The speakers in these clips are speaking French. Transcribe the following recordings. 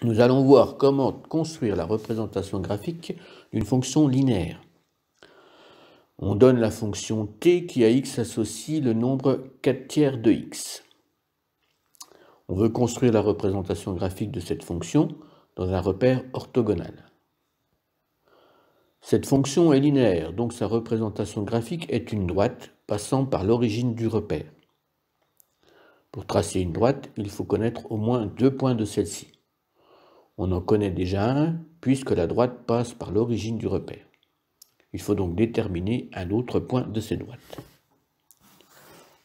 Nous allons voir comment construire la représentation graphique d'une fonction linéaire. On donne la fonction t qui à x associe le nombre 4/3 de x. On veut construire la représentation graphique de cette fonction dans un repère orthogonal. Cette fonction est linéaire, donc sa représentation graphique est une droite passant par l'origine du repère. Pour tracer une droite, il faut connaître au moins 2 points de celle-ci. On en connaît déjà un, puisque la droite passe par l'origine du repère. Il faut donc déterminer un autre point de ces droites.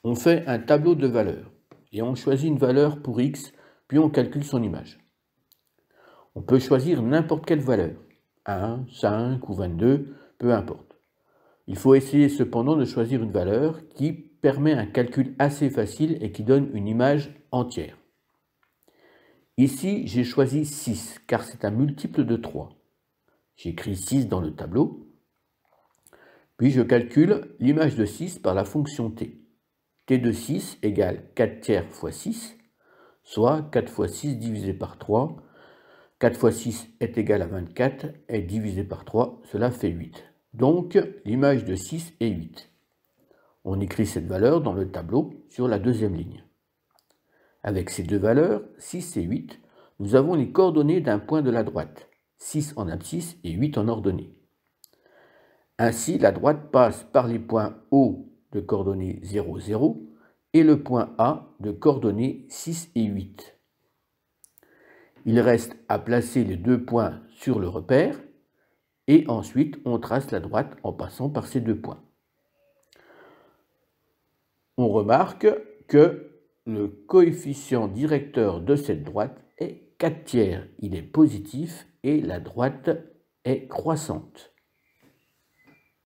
On fait un tableau de valeurs, et on choisit une valeur pour x, puis on calcule son image. On peut choisir n'importe quelle valeur, 1, 5 ou 22, peu importe. Il faut essayer cependant de choisir une valeur qui permet un calcul assez facile et qui donne une image entière. Ici, j'ai choisi 6, car c'est un multiple de 3. J'écris 6 dans le tableau, puis je calcule l'image de 6 par la fonction t. t de 6 égale 4/3 fois 6, soit 4 fois 6 divisé par 3. 4 fois 6 est égal à 24, et divisé par 3, cela fait 8. Donc, l'image de 6 est 8. On écrit cette valeur dans le tableau sur la deuxième ligne. Avec ces deux valeurs, 6 et 8, nous avons les coordonnées d'un point de la droite, 6 en abscisse et 8 en ordonnée. Ainsi, la droite passe par les points O de coordonnées 0, 0 et le point A de coordonnées 6 et 8. Il reste à placer les deux points sur le repère et ensuite on trace la droite en passant par ces deux points. On remarque que le coefficient directeur de cette droite est 4/3. Il est positif et la droite est croissante.